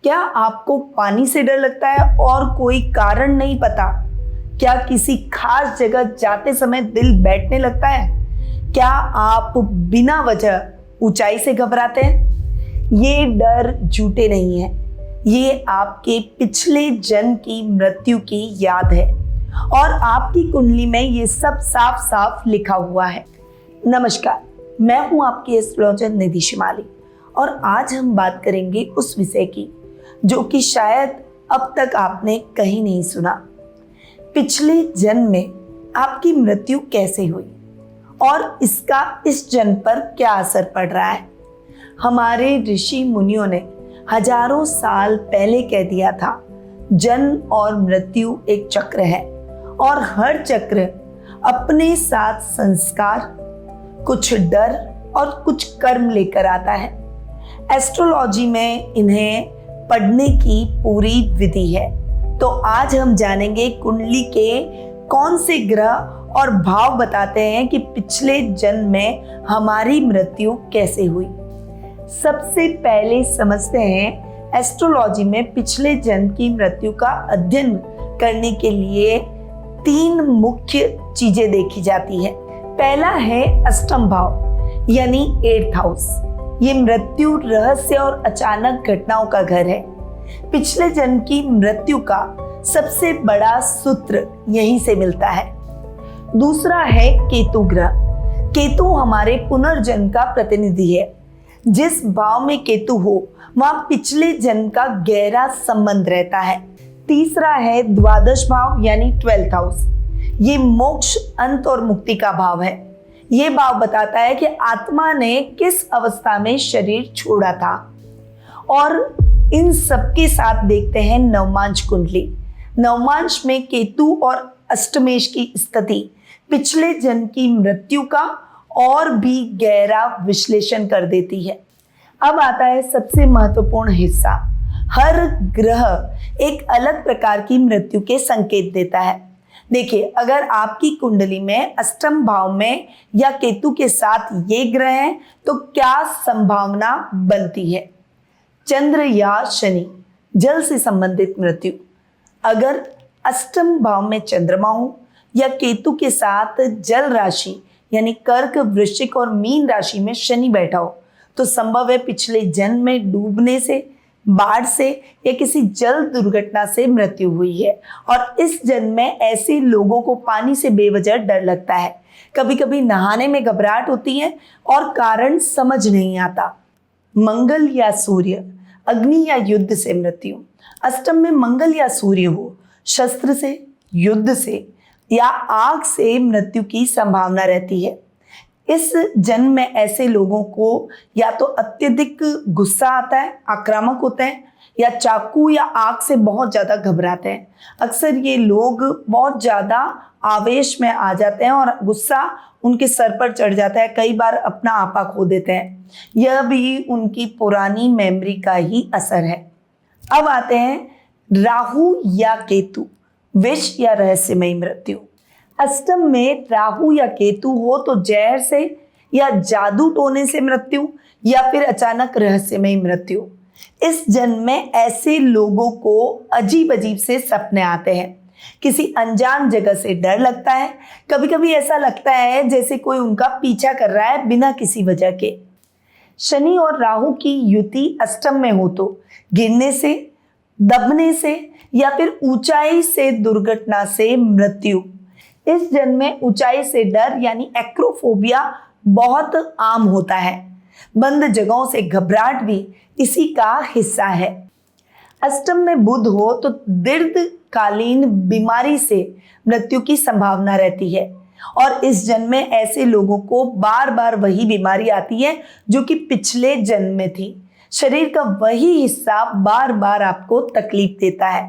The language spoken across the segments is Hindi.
क्या आपको पानी से डर लगता है और कोई कारण नहीं पता? क्या किसी खास जगह जाते समय दिल बैठने लगता है? क्या आप बिना वजह ऊंचाई से घबराते हैं? ये डर झूठे नहीं है, ये आपके पिछले जन्म की मृत्यु की याद है और आपकी कुंडली में ये सब साफ साफ लिखा हुआ है। नमस्कार, मैं हूं आपकी एस्ट्रोलॉजर निधि शिमाली और आज हम बात करेंगे उस विषय की जो कि शायद अब तक आपने कहीं नहीं सुना। पिछले जन्म में आपकी मृत्यु कैसे हुई और इसका इस जन्म पर क्या असर पड़ रहा है। हमारे ऋषि मुनियों ने हजारों साल पहले कह दिया था, जन्म और मृत्यु एक चक्र है और हर चक्र अपने साथ संस्कार, कुछ डर और कुछ कर्म लेकर आता है। एस्ट्रोलॉजी में इन्हें पढ़ने की पूरी विधि है। तो आज हम जानेंगे कुंडली के कौन से ग्रह और भाव बताते हैं कि पिछले जन्म में हमारी मृत्यु कैसे हुई। सबसे पहले समझते हैं एस्ट्रोलॉजी में पिछले जन्म की मृत्यु का अध्ययन करने के लिए 3 मुख्य चीजें देखी जाती है। पहला है अष्टम भाव यानी 8th हाउस। ये मृत्यु, रहस्य और अचानक घटनाओं का घर है। पिछले जन्म की मृत्यु का सबसे बड़ा सूत्र यहीं से मिलता है। दूसरा है केतु ग्रह। केतु हमारे पुनर्जन्म का प्रतिनिधि है। जिस भाव में केतु हो वहां पिछले जन्म का गहरा संबंध रहता है। तीसरा है द्वादश भाव यानी 12th हाउस। ये मोक्ष, अंत और मुक्ति का भाव है। ये भाव बताता है कि आत्मा ने किस अवस्था में शरीर छोड़ा था। और इन सबके साथ देखते हैं नवमांश कुंडली। नवमांश में केतु और अष्टमेश की स्थिति पिछले जन्म की मृत्यु का और भी गहरा विश्लेषण कर देती है। अब आता है सबसे महत्वपूर्ण हिस्सा। हर ग्रह एक अलग प्रकार की मृत्यु के संकेत देता है। देखिए, अगर आपकी कुंडली में अष्टम भाव में या केतु के साथ ये ग्रह हैं तो क्या संभावना बनती है? चंद्र या शनि, जल से संबंधित मृत्यु। अगर अष्टम भाव में चंद्रमा हो या केतु के साथ जल राशि यानी कर्क, वृश्चिक और मीन राशि में शनि बैठा हो तो संभव है पिछले जन्म में डूबने से, बाढ़ से या किसी जल दुर्घटना से मृत्यु हुई है। और इस जन्म में ऐसे लोगों को पानी से बेवजह डर लगता है। कभी कभी नहाने में घबराहट होती है और कारण समझ नहीं आता। मंगल या सूर्य, अग्नि या युद्ध से मृत्यु। अष्टम में मंगल या सूर्य हो, शस्त्र से, युद्ध से या आग से मृत्यु की संभावना रहती है। इस जन्म में ऐसे लोगों को या तो अत्यधिक गुस्सा आता है, आक्रामक होते हैं या चाकू या आग से बहुत ज़्यादा घबराते हैं। अक्सर ये लोग बहुत ज़्यादा आवेश में आ जाते हैं और गुस्सा उनके सर पर चढ़ जाता है, कई बार अपना आपा खो देते हैं। यह भी उनकी पुरानी मेमोरी का ही असर है। अब आते हैं राहु या केतु, विष या रहस्यमयी मृत्यु। अष्टम में राहु या केतु हो तो जहर से या जादू टोने से मृत्यु या फिर अचानक रहस्यमयी मृत्यु। इस जन्म में ऐसे लोगों को अजीब अजीब से सपने आते हैं। किसी अनजान जगह से डर लगता है। कभी कभी ऐसा लगता है जैसे कोई उनका पीछा कर रहा है बिना किसी वजह के। शनि और राहु की युति अष्टम में हो तो गिरने से, दबने से या फिर ऊंचाई से दुर्घटना से मृत्यु। इस जन्म में ऊंचाई से डर यानी एक्रोफोबिया बहुत आम होता है। बंद जगहों से घबराहट भी इसी का हिस्सा है। अष्टम में बुध हो तो दीर्घकालीन बीमारी से मृत्यु की संभावना रहती है। और इस जन्म में ऐसे लोगों को बार बार वही बीमारी आती है जो कि पिछले जन्म में थी। शरीर का वही हिस्सा बार बार आपको तकलीफ देता है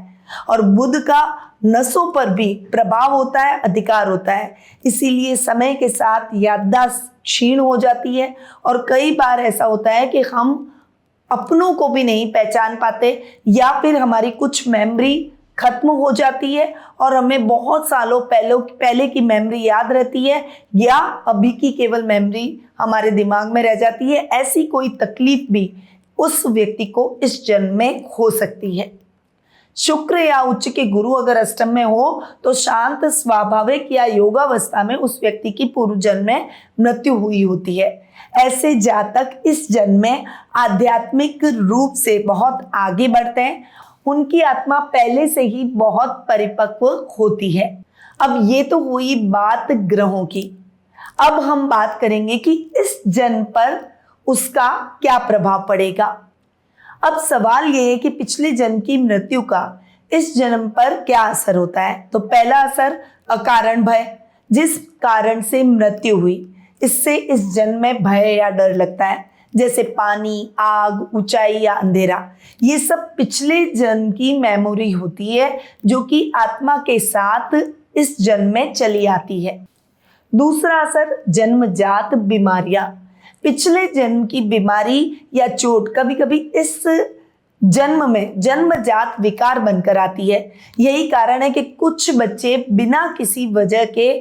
और बुध का नसों पर भी प्रभाव होता है, अधिकार होता है। इसीलिए समय के साथ याददाश्त क्षीण हो जाती है और कई बार ऐसा होता है कि हम अपनों को भी नहीं पहचान पाते या फिर हमारी कुछ मेमोरी खत्म हो जाती है और हमें बहुत सालों पहले की मेमोरी याद रहती है या अभी की केवल मेमोरी हमारे दिमाग में रह जाती है। ऐसी कोई तकलीफ भी उस व्यक्ति को इस जन्म में हो सकती है। शुक्र या उच्च के गुरु अगर अष्टम में हो तो शांत, स्वाभाविक या योगावस्था में उस व्यक्ति की पूर्व जन्म में मृत्यु हुई होती है। ऐसे जातक इस जन्म में आध्यात्मिक रूप से बहुत आगे बढ़ते हैं। उनकी आत्मा पहले से ही बहुत परिपक्व होती है। अब ये तो हुई बात ग्रहों की। अब हम बात करेंगे कि इस जन्म पर उसका क्या प्रभाव पड़ेगा। अब सवाल ये है कि पिछले जन्म की मृत्यु का इस जन्म पर क्या असर होता है। तो पहला असर अकारण भय, जिस कारण से मृत्यु हुई इससे इस जन्म में भय या डर लगता है, जैसे पानी, आग, ऊंचाई या अंधेरा। ये सब पिछले जन्म की मेमोरी होती है जो कि आत्मा के साथ इस जन्म में चली आती है। दूसरा असर जन्मजात बीमारियां, पिछले जन्म की बीमारी या चोट कभी कभी इस जन्म में जन्मजात विकार बनकर आती है। यही कारण है कि कुछ बच्चे बिना किसी वजह के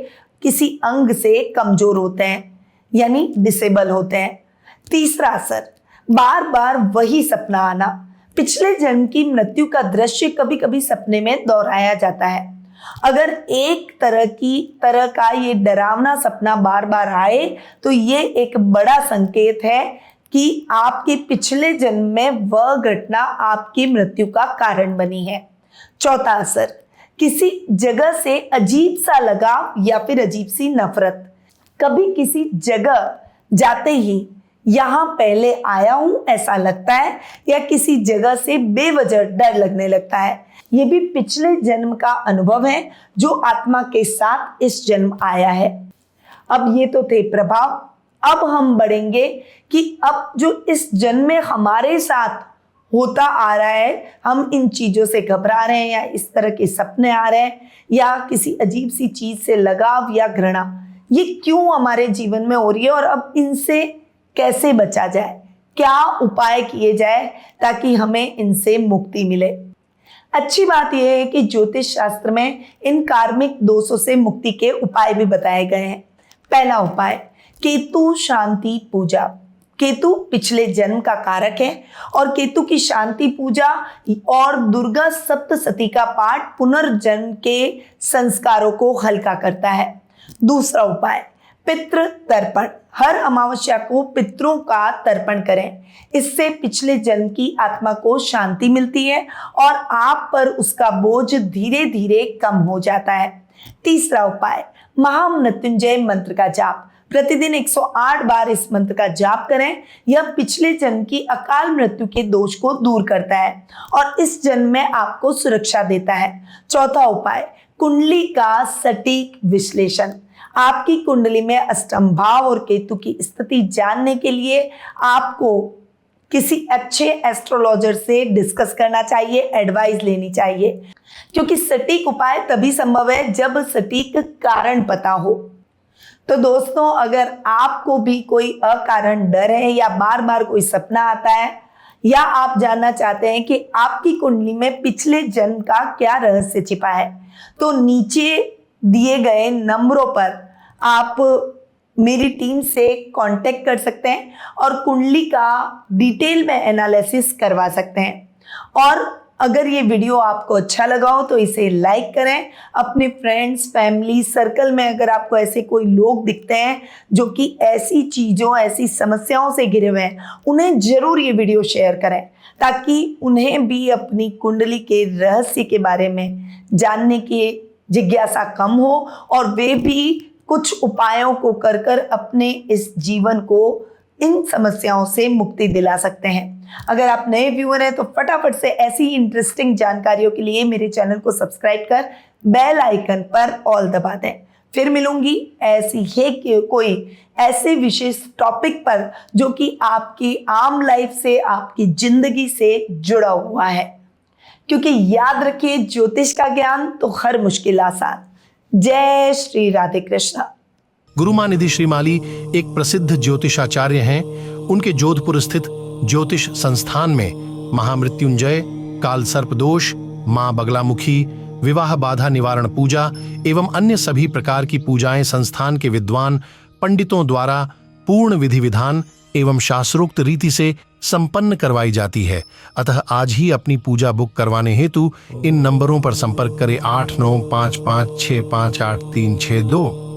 किसी अंग से कमजोर होते हैं, यानी डिसेबल होते हैं। तीसरा असर बार बार वही सपना आना, पिछले जन्म की मृत्यु का दृश्य कभी कभी सपने में दोहराया जाता है। अगर एक तरह का ये डरावना सपना बार बार आए तो ये एक बड़ा संकेत है कि आपके पिछले जन्म में वह घटना आपकी मृत्यु का कारण बनी है। चौथा असर किसी जगह से अजीब सा लगाव या फिर अजीब सी नफरत, कभी किसी जगह जाते ही यहाँ पहले आया हूं ऐसा लगता है या किसी जगह से बेवजह डर लगने लगता है। ये भी पिछले जन्म का अनुभव है जो आत्मा के साथ इस जन्म आया है। अब ये तो थे प्रभाव। अब हम बढ़ेंगे कि अब जो इस जन्म में हमारे साथ होता आ रहा है, हम इन चीजों से घबरा रहे हैं या इस तरह के सपने आ रहे हैं या किसी अजीब सी चीज से लगाव या घृणा, ये क्यों हमारे जीवन में हो रही है और अब इनसे कैसे बचा जाए, क्या उपाय किए जाए ताकि हमें इनसे मुक्ति मिले। अच्छी बात यह है कि ज्योतिष शास्त्र में इन कार्मिक दोषों से मुक्ति के उपाय भी बताए गए हैं। पहला उपाय केतु शांति पूजा। केतु पिछले जन्म का कारक है और केतु की शांति पूजा और दुर्गा सप्तशती का पाठ पुनर्जन्म के संस्कारों को हल्का करता है। दूसरा उपाय पितृ तर्पण, हर अमावस्या को पितरों का तर्पण करें। इससे पिछले जन्म की आत्मा को शांति मिलती है और आप पर उसका बोझ धीरे धीरे कम हो जाता है। तीसरा उपाय महामृत्युंजय मंत्र का जाप, प्रतिदिन 108 बार इस मंत्र का जाप करें। यह पिछले जन्म की अकाल मृत्यु के दोष को दूर करता है और इस जन्म में आपको सुरक्षा देता है। चौथा उपाय कुंडली का सटीक विश्लेषण, आपकी कुंडली में अष्टम भाव और केतु की स्थिति जानने के लिए आपको किसी अच्छे एस्ट्रोलॉजर से डिस्कस करना चाहिए, एडवाइस लेनी चाहिए, क्योंकि सटीक उपाय तभी संभव है जब सटीक कारण पता हो। तो दोस्तों, अगर आपको भी कोई अकारण डर है या बार बार कोई सपना आता है या आप जानना चाहते हैं कि आपकी कुंडली में पिछले जन्म का क्या रहस्य छिपा है, तो नीचे दिए गए नंबरों पर आप मेरी टीम से कांटेक्ट कर सकते हैं और कुंडली का डिटेल में एनालिसिस करवा सकते हैं। और अगर ये वीडियो आपको अच्छा लगा हो तो इसे लाइक करें। अपने फ्रेंड्स, फैमिली सर्कल में अगर आपको ऐसे कोई लोग दिखते हैं जो कि ऐसी चीज़ों, ऐसी समस्याओं से घिरे हुए हैं, उन्हें जरूर ये वीडियो शेयर करें ताकि उन्हें भी अपनी कुंडली के रहस्य के बारे में जानने की जिज्ञासा कम हो और वे भी कुछ उपायों को कर अपने इस जीवन को इन समस्याओं से मुक्ति दिला सकते हैं। अगर आप नए व्यूअर हैं तो फटाफट से ऐसी इंटरेस्टिंग जानकारियों के लिए मेरे चैनल को सब्सक्राइब कर बेल आइकन पर ऑल दबा दें। फिर मिलूंगी ऐसी ही कोई ऐसे विशेष टॉपिक पर जो कि आपकी आम लाइफ से, आपकी जिंदगी से जुड़ा हुआ है, क्योंकि याद रखिए ज्योतिष का ज्ञान तो हर मुश्किल आसान। जय श्री राधे कृष्णा। गुरुमानिधि श्रीमाली एक प्रसिद्ध ज्योतिषाचार्य हैं। उनके जोधपुर स्थित ज्योतिष संस्थान में महामृत्युंजय, काल सर्प दोष, मां बगलामुखी, विवाह बाधा निवारण पूजा एवं अन्य सभी प्रकार की पूजाएं संस्थान के विद्वान पंडितों द्वारा पूर्ण विधि विधान एवं शास्त्रोक्त रीति से संपन्न करवाई जाती है। अतः आज ही अपनी पूजा बुक करवाने हेतु इन नंबरों पर संपर्क करें 8955658362।